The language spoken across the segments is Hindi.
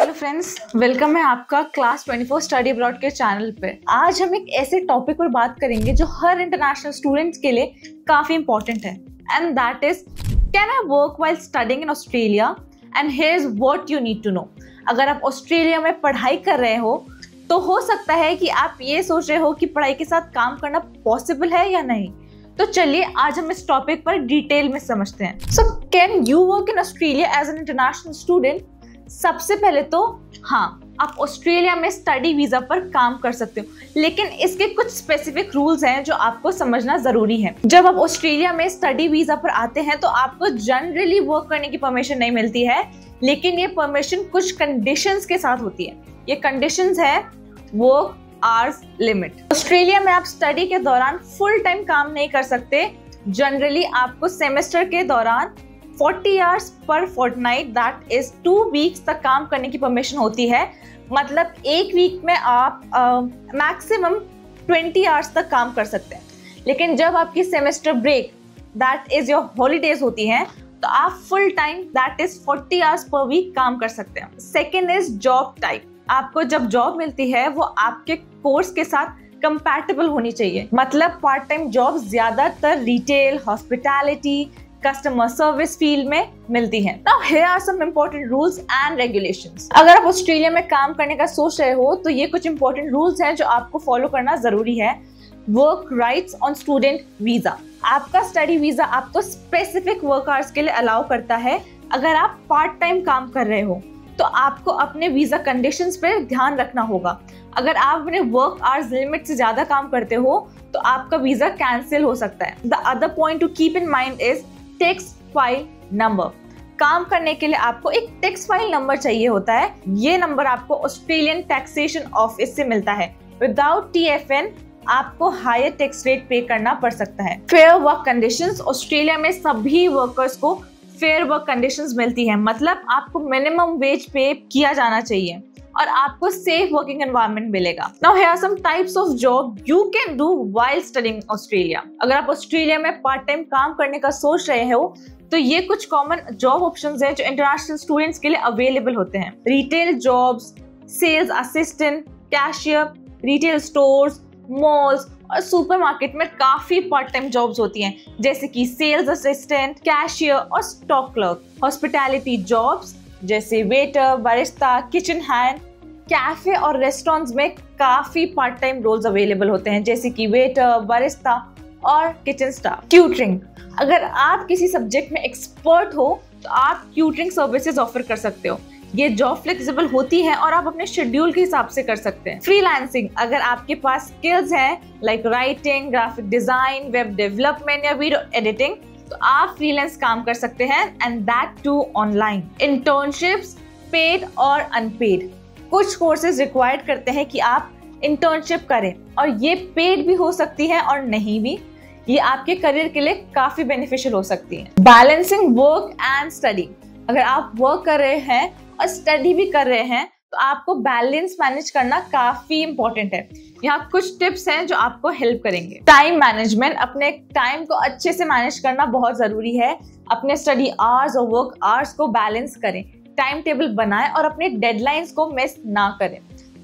हेलो फ्रेंड्स, वेलकम है आपका क्लास 24 स्टडी अब्रॉड के चैनल पे। आज हम एक ऐसे टॉपिक पर बात करेंगे जो हर इंटरनेशनल स्टूडेंट्स के लिए काफी इंपॉर्टेंट है, and that is can I work while studying in Australia and here is what you need to know. अगर आप ऑस्ट्रेलिया में पढ़ाई कर रहे हो तो हो सकता है कि आप ये सोच रहे हो कि पढ़ाई के साथ काम करना पॉसिबल है या नहीं। तो चलिए आज हम इस टॉपिक पर डिटेल में समझते हैं। So can you work in Australia as an international student? सबसे पहले तो हाँ, आप ऑस्ट्रेलिया में स्टडी वीजा पर काम कर सकते हो, लेकिन इसके कुछ स्पेसिफिक रूल्स हैं जो आपको समझना जरूरी है। जब आप ऑस्ट्रेलिया में स्टडी वीजा पर आते हैं तो आपको जनरली वर्क करने की परमिशन नहीं मिलती है, लेकिन ये परमिशन कुछ कंडीशंस के साथ होती है। ये कंडीशंस है वर्क आवर्स लिमिट। ऑस्ट्रेलिया में आप स्टडी के दौरान फुल टाइम काम नहीं कर सकते। जनरली आपको सेमेस्टर के दौरान 40 आवर्स पर फोर्टनाइट, दैट इज 2 वीक्स तक काम करने की परमिशन होती है। मतलब एक वीक में आप मैक्सिमम 20 आवर्स तक काम कर सकते हैं। लेकिन जब आपकी semester break, that is your holidays होती हैं, तो आप full time, that is 40 hours per week काम कर सकते हैं। Second is job type. आपको जब जॉब मिलती है वो आपके कोर्स के साथ कंपैटिबल होनी चाहिए। मतलब पार्ट टाइम जॉब ज्यादातर retail, hospitality, customer service field में मिलती है। Now here are some important rules and regulations। अगर आप ऑस्ट्रेलिया में काम करने का सोच रहे हो तो ये कुछ इंपॉर्टेंट रूल्स हैं जो आपको फॉलो करना जरूरी है। Work rights on student visa. आपका स्टडी वीजा आपको स्पेसिफिक वर्क आवर्स के लिए अलाउ करता है। अगर आप पार्ट टाइम काम कर रहे हो तो आपको अपने वीजा कंडीशंस पे ध्यान रखना होगा। अगर आप अपने वर्क आवर्स लिमिट से ज्यादा काम करते हो तो आपका वीजा कैंसिल हो सकता है। The other point two keep in mind is text file number. काम करने के लिए आपको एक टेक्स्ट फाइल नंबर चाहिए होता है। ये नंबर आपको ऑस्ट्रेलियन टैक्सेशन ऑफिस से मिलता है। विदाउट TFN आपको हायर टैक्स रेट पे करना पड़ सकता है। Fair work conditions. ऑस्ट्रेलिया में सभी वर्कर्स को फेयर वर्क कंडीशंस मिलती है। मतलब आपको मिनिमम वेज पे किया जाना चाहिए और आपको सेफ वर्किंग एनवायरनमेंट मिलेगा। Now here are some types of job you can do while studying Australia. अगर आप ऑस्ट्रेलिया में पार्ट टाइम काम करने का सोच रहे हो तो ये कुछ कॉमन जॉब ऑप्शंस हैं जो इंटरनेशनल स्टूडेंट्स के लिए अवेलेबल होते हैं। Retail jobs, sales assistant, cashier, retail stores, malls और सुपरमार्केट में काफी पार्ट टाइम जॉब्स होती हैं, जैसे कि सेल्स असिस्टेंट, कैशियर और स्टॉक क्लर्क। हॉस्पिटैलिटी जॉब्स जैसे waiter, barista, kitchen hand. Cafe और रेस्टोरेंट्स में काफी पार्ट टाइम रोल्स अवेलेबल होते हैं, जैसे कि वेटर, बारिस्टा और किचन स्टाफ। ट्यूटरिंग। अगर आप किसी सब्जेक्ट में एक्सपर्ट हो तो आप ट्यूटरिंग सर्विसेज ऑफर कर सकते हो। ये जॉब फ्लेक्सिबल होती है और आप अपने शेड्यूल के हिसाब से कर सकते हैं। फ्रीलांसिंग। अगर आपके पास स्किल्स हैं like writing, graphic design, web development या वीडियो एडिटिंग, तो आप फ्रीलांस काम कर सकते हैं, and that too online. Internships, paid और अनपेड। कुछ कोर्सेज रिक्वायर्ड करते हैं कि आप इंटर्नशिप करें और ये पेड भी हो सकती है और नहीं भी। ये आपके करियर के लिए काफी बेनिफिशियल हो सकती है। Balancing work and study. अगर आप वर्क कर रहे हैं और स्टडी भी कर रहे हैं तो आपको बैलेंस मैनेज करना काफी इंपॉर्टेंट है। यहाँ कुछ टिप्स हैं जो आपको हेल्प करेंगे। Time management. अपने टाइम को अच्छे से मैनेज करना बहुत जरूरी है। अपने स्टडी आवर्स और वर्क आवर्स को बैलेंस करें, टाइम टेबल बनाएं और अपने डेडलाइंस को मिस ना करें।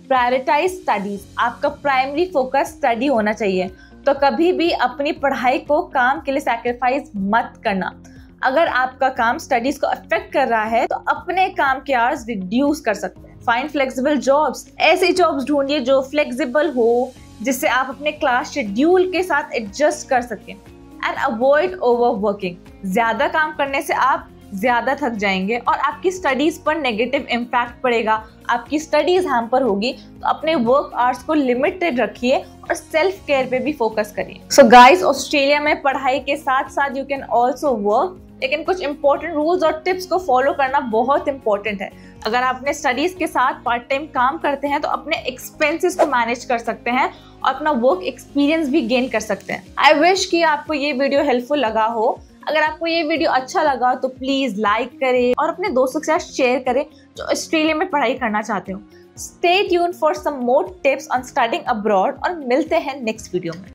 Prioritise studies. आपका प्राइमरी फोकस स्टडी होना चाहिए, तो कभी भी अपनी पढ़ाई को काम के लिए सैक्रिफाइस मत करना। अगर आपका काम स्टडीज को अफेक्ट कर रहा है तो अपने काम के आवर्स रिड्यूस कर सकते हैं। Find flexible jobs. ऐसी जॉब्स ढूंढिए जो फ्लेक्सिबल हो, जिससे आप अपने क्लास शेड्यूल के साथ एडजस्ट कर सकें। And avoid overworking. ज्यादा काम करने से आप ज्यादा थक जाएंगे और आपकी स्टडीज पर नेगेटिव इम्पैक्ट पड़ेगा, आपकी स्टडीज हैम्पर होगी। तो अपने वर्क आवर्स को लिमिटेड रखिए और सेल्फ केयर पे भी फोकस करिए। सो गाइस, ऑस्ट्रेलिया में पढ़ाई के साथ साथ यू कैन ऑल्सो वर्क, लेकिन कुछ इंपॉर्टेंट रूल्स और टिप्स को फॉलो करना बहुत इंपॉर्टेंट है। अगर आप अपने स्टडीज के साथ पार्ट टाइम काम करते हैं तो अपने एक्सपेंसेस को मैनेज कर सकते हैं और अपना वर्क एक्सपीरियंस भी गेन कर सकते हैं। आई विश कि आपको ये वीडियो हेल्पफुल लगा हो। अगर आपको ये वीडियो अच्छा लगा तो प्लीज लाइक करें और अपने दोस्तों के साथ शेयर करें जो ऑस्ट्रेलिया में पढ़ाई करना चाहते हो। Stay tuned for some more tips on studying abroad और मिलते हैं नेक्स्ट वीडियो में।